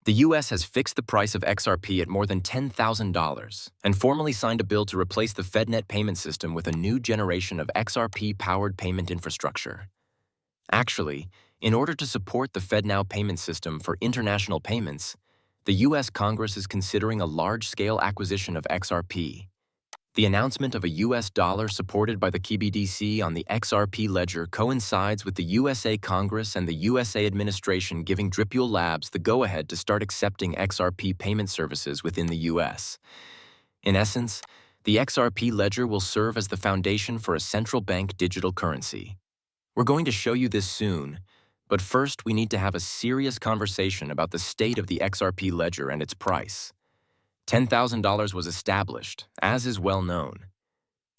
The US has fixed the price of XRP at more than $10,000 and formally signed a bill to replace the FedNet payment system with a new generation of XRP-powered payment infrastructure. Actually, in order to support the FedNow payment system for international payments, the US Congress is considering a large-scale acquisition of XRP. The announcement of a US dollar supported by the KBDC on the XRP ledger coincides with the USA Congress and the USA administration giving Dripule Labs the go-ahead to start accepting XRP payment services within the US. In essence, the XRP ledger will serve as the foundation for a central bank digital currency. We're going to show you this soon, but first we need to have a serious conversation about the state of the XRP ledger and its price. $10,000 was established, as is well known.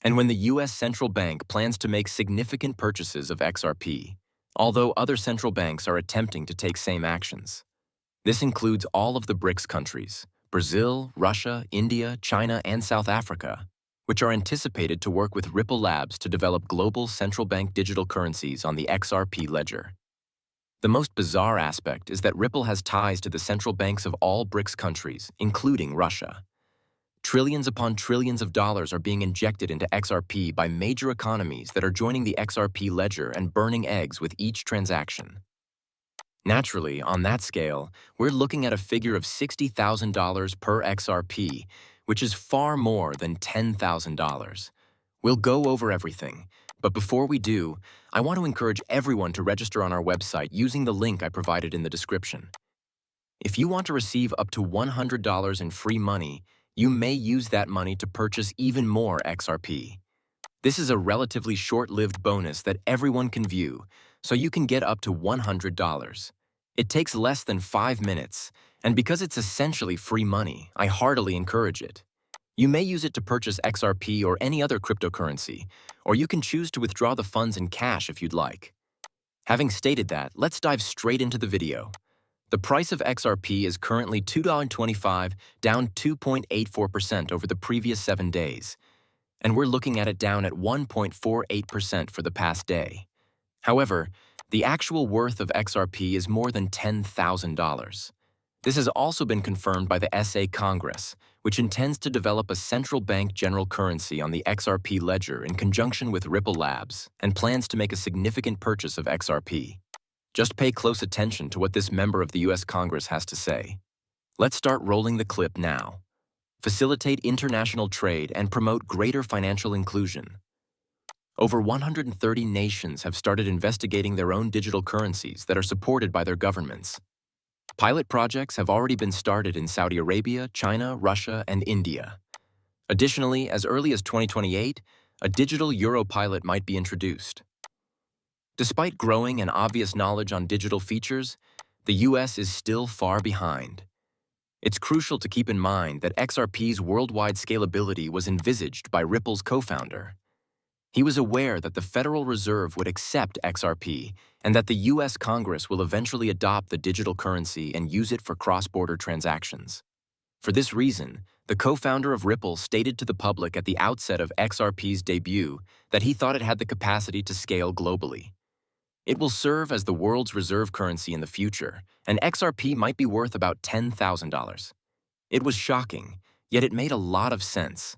And when the U.S. central bank plans to make significant purchases of XRP, although other central banks are attempting to take same actions. This includes all of the BRICS countries, Brazil, Russia, India, China, and South Africa, which are anticipated to work with Ripple Labs to develop global central bank digital currencies on the XRP ledger. The most bizarre aspect is that Ripple has ties to the central banks of all BRICS countries, including Russia. Trillions upon trillions of dollars are being injected into XRP by major economies that are joining the XRP ledger and burning eggs with each transaction. Naturally, on that scale, we're looking at a figure of $60,000 per XRP, which is far more than $10,000. We'll go over everything. But before we do, I want to encourage everyone to register on our website using the link I provided in the description. If you want to receive up to $100 in free money, you may use that money to purchase even more XRP. This is a relatively short-lived bonus that everyone can view, so you can get up to $100. It takes less than 5 minutes, and because it's essentially free money, I heartily encourage it. You may use it to purchase XRP or any other cryptocurrency, or you can choose to withdraw the funds in cash if you'd like. Having stated that, let's dive straight into the video. The price of XRP is currently $2.25, down 2.84% over the previous 7 days, and we're looking at it down at 1.48% for the past day. However, the actual worth of XRP is more than $10,000. This has also been confirmed by the SA Congress, which intends to develop a central bank general currency on the XRP ledger in conjunction with Ripple Labs and plans to make a significant purchase of XRP. Just pay close attention to what this member of the US Congress has to say. Let's start rolling the clip now. Facilitate international trade and promote greater financial inclusion. Over 130 nations have started investigating their own digital currencies that are supported by their governments. Pilot projects have already been started in Saudi Arabia, China, Russia, and India. Additionally, as early as 2028, a digital euro pilot might be introduced. Despite growing and obvious knowledge on digital features, the US is still far behind. It's crucial to keep in mind that XRP's worldwide scalability was envisaged by Ripple's co-founder. He was aware that the Federal Reserve would accept XRP and that the U.S. Congress will eventually adopt the digital currency and use it for cross-border transactions. For this reason, the co-founder of Ripple stated to the public at the outset of XRP's debut that he thought it had the capacity to scale globally. It will serve as the world's reserve currency in the future, and XRP might be worth about $10,000. It was shocking, yet it made a lot of sense.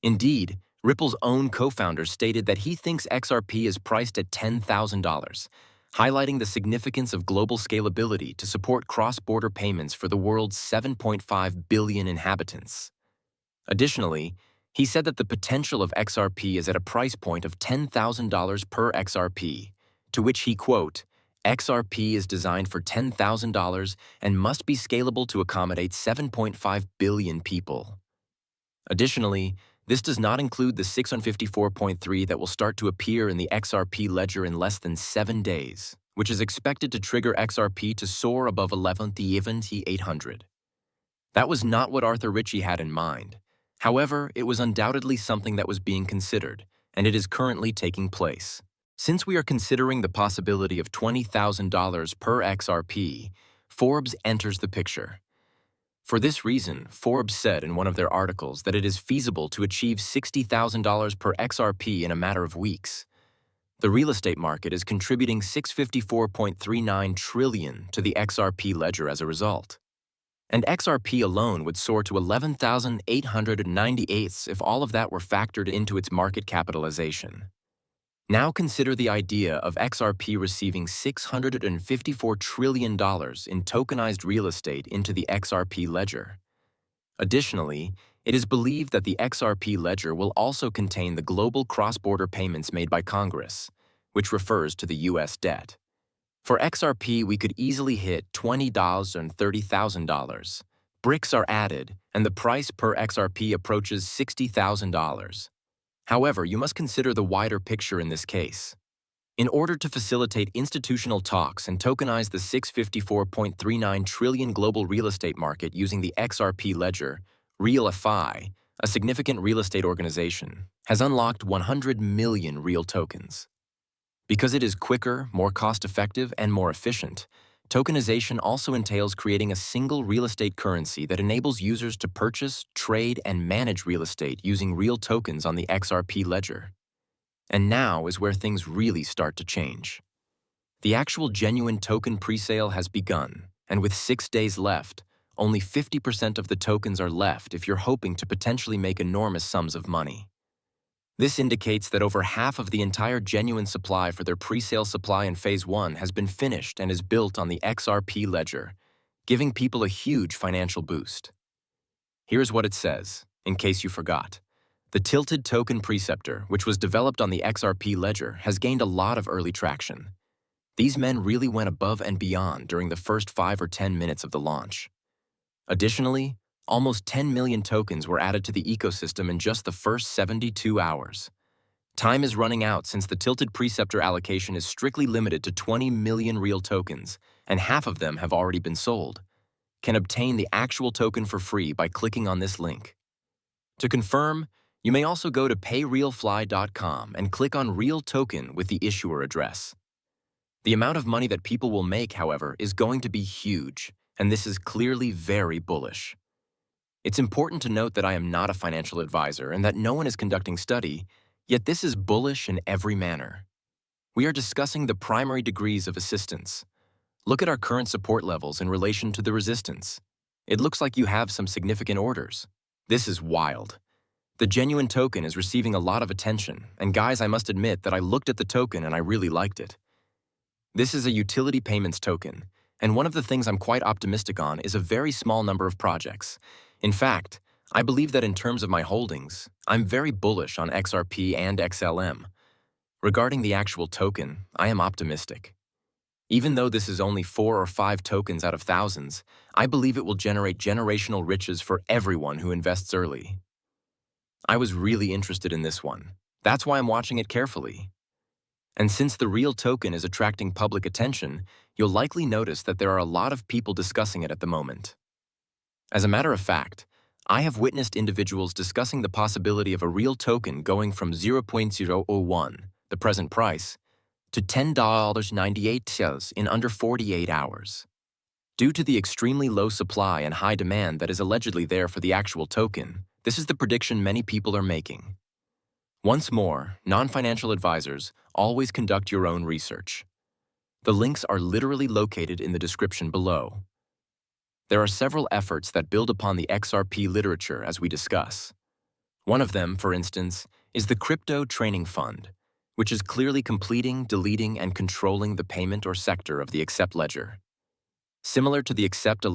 Indeed, Ripple's own co-founder stated that he thinks XRP is priced at $10,000, highlighting the significance of global scalability to support cross-border payments for the world's 7.5 billion inhabitants. Additionally, he said that the potential of XRP is at a price point of $10,000 per XRP, to which he quote, "XRP is designed for $10,000 and must be scalable to accommodate 7.5 billion people." Additionally, this does not include the 654.3 that will start to appear in the XRP ledger in less than 7 days, which is expected to trigger XRP to soar above 11,800. That was not what Arthur Ritchie had in mind. However, it was undoubtedly something that was being considered, and it is currently taking place. Since we are considering the possibility of $20,000 per XRP, Forbes enters the picture. For this reason, Forbes said in one of their articles that it is feasible to achieve $60,000 per XRP in a matter of weeks. The real estate market is contributing $654.39 trillion to the XRP ledger as a result. And XRP alone would soar to 11,898 if all of that were factored into its market capitalization. Now consider the idea of XRP receiving $654 trillion in tokenized real estate into the XRP ledger. Additionally, it is believed that the XRP ledger will also contain the global cross-border payments made by Congress, which refers to the U.S. debt. For XRP, we could easily hit $20 and $30,000. Bricks are added, and the price per XRP approaches $60,000. However, you must consider the wider picture in this case. In order to facilitate institutional talks and tokenize the $654.39 trillion global real estate market using the XRP ledger, RealFi, a significant real estate organization, has unlocked 100 million real tokens. Because it is quicker, more cost-effective, and more efficient, tokenization also entails creating a single real estate currency that enables users to purchase, trade, and manage real estate using real tokens on the XRP ledger. And now is where things really start to change. The actual genuine token presale has begun, and with 6 days left, only 50% of the tokens are left if you're hoping to potentially make enormous sums of money. This indicates that over half of the entire genuine supply for their presale supply in Phase 1 has been finished and is built on the XRP ledger, giving people a huge financial boost. Here's what it says, in case you forgot. The Tilted Token Preceptor, which was developed on the XRP ledger, has gained a lot of early traction. These men really went above and beyond during the first 5 or 10 minutes of the launch. Additionally, almost 10 million tokens were added to the ecosystem in just the first 72 hours. Time is running out since the Tilted Preceptor allocation is strictly limited to 20 million real tokens, and half of them have already been sold. Can obtain the actual token for free by clicking on this link. To confirm, you may also go to payrealfly.com and click on Real Token with the issuer address. The amount of money that people will make, however, is going to be huge, and this is clearly very bullish. It's important to note that I am not a financial advisor and that no one is conducting study, yet this is bullish in every manner. We are discussing the primary degrees of assistance. Look at our current support levels in relation to the resistance. It looks like you have some significant orders. This is wild. The genuine token is receiving a lot of attention, and guys, I must admit that I looked at the token and I really liked it. This is a utility payments token, and one of the things I'm quite optimistic on is a very small number of projects. In fact, I believe that in terms of my holdings, I'm very bullish on XRP and XLM. Regarding the actual token, I am optimistic. Even though this is only 4 or 5 tokens out of thousands, I believe it will generate generational riches for everyone who invests early. I was really interested in this one. That's why I'm watching it carefully. And since the real token is attracting public attention, you'll likely notice that there are a lot of people discussing it at the moment. As a matter of fact, I have witnessed individuals discussing the possibility of a real token going from 0.001, the present price, to $10.98 in under 48 hours. Due to the extremely low supply and high demand that is allegedly there for the actual token, this is the prediction many people are making. Once more, non-financial advisors, always conduct your own research. The links are literally located in the description below. There are several efforts that build upon the XRP literature as we discuss. One of them, for instance, is the Crypto Training Fund, which is clearly completing, deleting, and controlling the payment or sector of the accept ledger. Similar to the accept ledger